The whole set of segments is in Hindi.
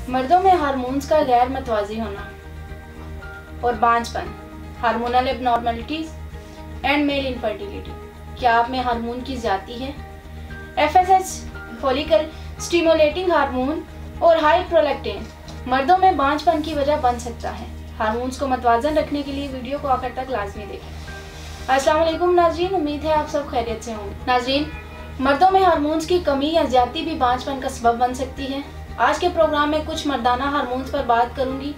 मर्दों में हार्मोन्स का गैर मतवाजी होना और बांझपन, hormonal abnormalities and male infertility. क्या आप में हार्मोन की ज्यादती है? FSH फॉलिकल स्टिमुलेटिंग हार्मोन और हाई प्रोलैक्टिन मर्दों में बांझपन की वजह बन सकता है। हार्मोन्स को मतवाजन रखने के लिए वीडियो को आखिर तक लाजमी देखें। अस्सलाम वालेकुम नाज़रीन, उम्मीद है आप सब खैरियत से होंगे। नाज़रीन, मर्दों में हार्मोन्स की कमी या ज्यादती भी बांझपन का सबब बन सकती है। आज के प्रोग्राम में कुछ मर्दाना हार्मोन्स पर बात करूंगी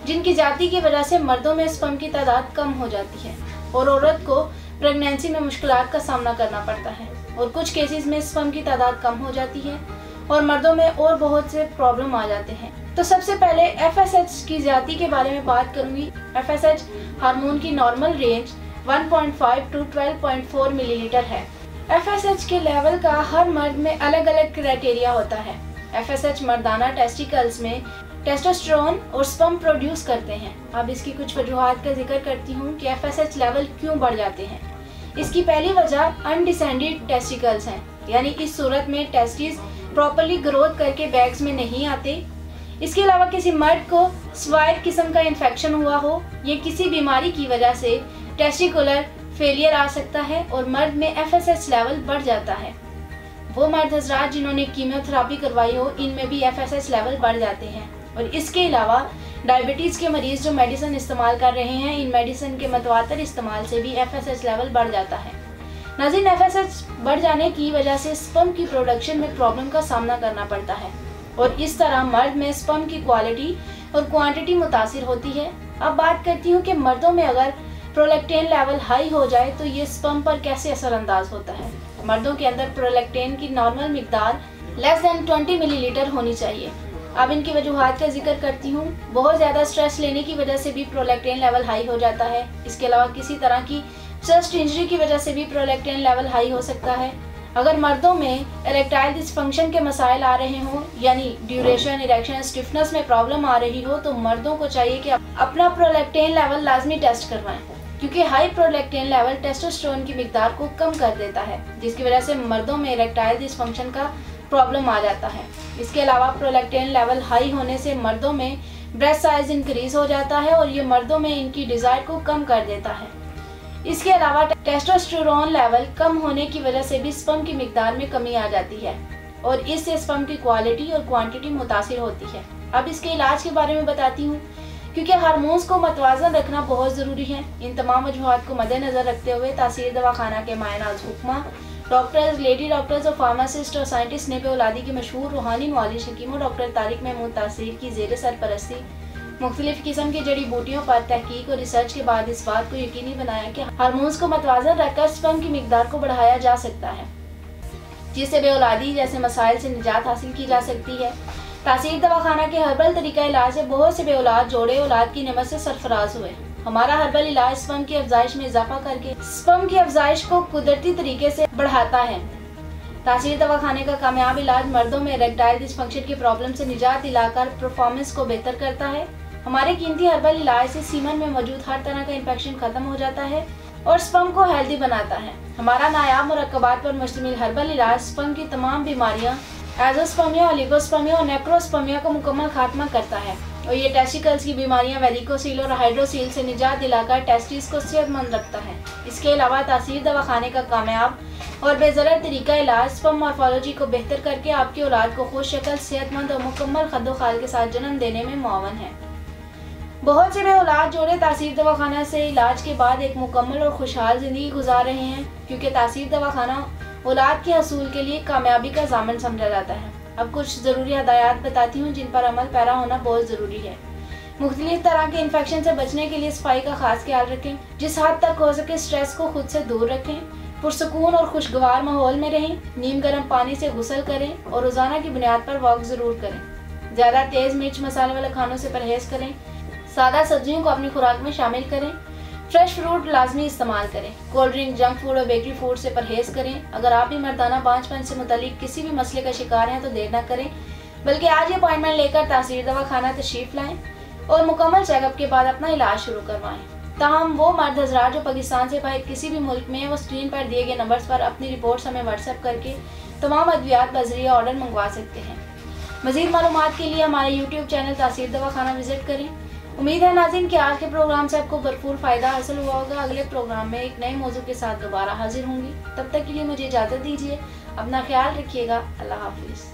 जिनकी ज्यादती की वजह से मर्दों में स्पर्म की तादाद कम हो जाती है और औरत को प्रेगनेंसी में मुश्किलात का सामना करना पड़ता है और कुछ केसेस में स्पर्म की तादाद कम हो जाती है और मर्दों में और बहुत से प्रॉब्लम आ जाते हैं। तो सबसे पहले FSH की ज्यादती के बारे में बात करूंगी। FSH हार्मोन की नॉर्मल रेंज 1.5 टू 12.4 मिलीलीटर है। FSH के लेवल का हर मर्द में अलग अलग क्राइटेरिया होता है। FSH मर्दाना टेस्टिकल्स में टेस्टोस्टेरोन और स्पर्म प्रोड्यूस करते हैं। अब इसकी कुछ वजूहात का जिक्र करती हूँ कि FSH लेवल क्यों बढ़ जाते हैं। इसकी पहली वजह अनडिसेंडेड टेस्टिकल्स हैं, यानी इस सूरत में टेस्टिस प्रॉपर्ली ग्रोथ करके बैग्स में नहीं आते। इसके अलावा किसी मर्द को स्वायर किस्म का इन्फेक्शन हुआ हो या किसी बीमारी की वजह से टेस्टिकुलर फेलियर आ सकता है और मर्द में FSH लेवल बढ़ जाता है। वो मर्द हजरात जिन्होंने कीमोथेरेपी करवाई हो, इनमें भी FSH लेवल बढ़ जाते हैं। और इसके अलावा डायबिटीज़ के मरीज जो मेडिसिन इस्तेमाल कर रहे हैं, इन मेडिसिन के मतवातर इस्तेमाल से भी FSH लेवल बढ़ जाता है। नाज़रीन, FSH बढ़ जाने की वजह से स्पर्म की प्रोडक्शन में प्रॉब्लम का सामना करना पड़ता है और इस तरह मर्द में स्पर्म की क्वालिटी और क्वांटिटी मुतासिर होती है। अब बात करती हूँ कि मर्दों में अगर प्रोलैक्टिन लेवल हाई हो जाए तो ये स्पर्म पर कैसे असरअंदाज होता है। मर्दों के अंदर प्रोलैक्टिन की नॉर्मल मिकदार लेस देन 20 मिलीलीटर होनी चाहिए। अब इनकी वजूहात का जिक्र करती हूँ। बहुत ज़्यादा स्ट्रेस लेने की वजह से भी प्रोलैक्टिन लेवल हाई हो जाता है। इसके अलावा किसी तरह की चेस्ट इंजरी की वजह से भी प्रोलैक्टिन लेवल हाई हो सकता है। अगर मर्दों में इरेक्टाइल डिसफंक्शन के मसाइल आ रहे हों, यानी ड्यूरेशन, इरेक्शन, स्टिफनेस में प्रॉब्लम आ रही हो, तो मर्दों को चाहिए कि अपना प्रोलैक्टिन लेवल लाजमी टेस्ट करवाएं, क्योंकि हाई प्रोलैक्टिन लेवल टेस्टोस्टेरोन की मिकदार को कम कर देता है, जिसकी वजह से मर्दों में इरेक्टाइल डिसफंक्शन का प्रॉब्लम आ जाता है। इसके अलावा प्रोलैक्टिन लेवल हाई होने से मर्दों में ब्रेस्ट साइज इंक्रीज हो जाता है और ये मर्दों में इनकी डिजायर को कम कर देता है। इसके अलावा टेस्टोस्टेरोन लेवल कम होने की वजह से भी स्पर्म की मिकदार में कमी आ जाती है और इससे स्पर्म की क्वालिटी और क्वांटिटी मुतासिर होती है। अब इसके इलाज के बारे में बताती हूँ, क्योंकि हार्मोन्स को मतवाजन रखना बहुत ज़रूरी है। इन तमाम वजूहात को मद्देनज़र रखते हुए तासीर दवाखाना के मायनाज हुक्मा, डॉक्टर्स, लेडी डॉक्टर्स और फार्मासिस्ट और साइंटिस्ट ने औलादी के मशहूर रूहानी मुआलिज हकीम डॉक्टर तारिक महमूद तासीर की ज़ेर सरपरस्ती मुख्तलिफ किस्म की जड़ी बूटियों पर तहकीक और रिसर्च के बाद इस बात को यकीनी बनाया कि हार्मोन्स को मतवाजन रखकर स्पर्म की मिकदार को बढ़ाया जा सकता है, जिससे बेऔलादी जैसे मसाइल से निजात हासिल की जा सकती है। तासीर दवाखाना के हर्बल तरीका इलाज से बहुत से बेऔलाद जोड़े औलाद की नेमत से सरफराज हुए। हमारा हर्बल इलाज स्पर्म की अफजाइश में इजाफा करके स्पर्म की अफजाइश को कुदरती तरीके से बढ़ाता है। तासीर दवाखाने का कामयाब इलाज मर्दों में इरेक्टाइल डिसफंक्शन की प्रॉब्लम से निजात दिलाकर परफॉर्मेंस को बेहतर करता है। हमारे कीमती हर्बल इलाज से सीमन में मौजूद हर तरह का इन्फेक्शन खत्म हो जाता है और स्पर्म को हेल्दी बनाता है। हमारा नायाब मुरक्कबात पर मुश्तमिल हर्बल इलाज स्पर्म की तमाम बीमारियां, एज़ोस्पर्मिया, ओलिगोस्पर्मिया और नेक्रोस्पर्मिया का मुकम्मल खात्मा करता है और ये टेस्टिकल्स की बीमारियां, वेरिकोसील और हाइड्रोसील से निजात दिलाकर टेस्टिस को सेहतमंद रखता है। इसके अलावा तासीर दवाखाने का कामयाब और बेज़रर तरीका इलाज स्पर्म मॉर्फोलॉजी को बेहतर करके आपकी औलाद को खुश शक्ल, सेहतमंद और मुकम्मल खद्दो-खाल के साथ जन्म देने में मुआवन है। बहुत से औलाद जोड़े तासीर दवाखाना से इलाज के बाद एक मुकम्मल और खुशहाल ज़िंदगी गुजार रहे हैं, क्योंकि तासीर दवाखाना औलाद के हसूल के लिए कामयाबी का ज़ामन समझा जाता है। अब कुछ ज़रूरी हदायत बताती हूँ जिन पर अमल पैरा होना बहुत ज़रूरी है। मुख्तलिफ तरह के इन्फेक्शन से बचने के लिए सफाई का खास ख्याल रखें। जिस हद तक हो सके स्ट्रेस को खुद से दूर रखें। पुरसकून और खुशगवार माहौल में रहें। नीम गर्म पानी से गुसल करें और रोज़ाना की बुनियाद पर वॉक ज़रूर करें। ज़्यादा तेज़ मिर्च मसाले वाले खानों से परहेज़ करें। सादा सब्जियों को अपनी खुराक में शामिल करें। फ्रेश फ्रूट लाजमी इस्तेमाल करें। कोल्ड ड्रिंक, जंक फूड और बेकरी फूड से परहेज करें। अगर आप भी मर्दाना बांझपन से मुतालिक किसी भी मसले का शिकार हैं तो देर न करें, बल्कि आज ही अपॉइंटमेंट लेकर तासीर दवाखाना तशरीफ लाएं और मुकम्मल चेकअप के बाद अपना इलाज शुरू करवाएं। ताहम वो मर्द हजरात जो पाकिस्तान से बाहर किसी भी मुल्क में वो स्क्रीन पर दिए गए नंबर्स पर अपनी रिपोर्ट्स हमें व्हाट्सएप करके तमाम अद्वियात बजरिया ऑर्डर मंगवा सकते हैं। मज़ीद मालूमात के लिए हमारे YouTube चैनल तासीर दवाखाना विजिट करें। उम्मीद है नाज़रीन कि आज के प्रोग्राम से आपको भरपूर फ़ायदा हासिल हुआ होगा। अगले प्रोग्राम में एक नए मौजू के साथ दोबारा हाजिर होंगी। तब तक के लिए मुझे इजाज़त दीजिए। अपना ख्याल रखिएगा। अल्लाह हाफिज़।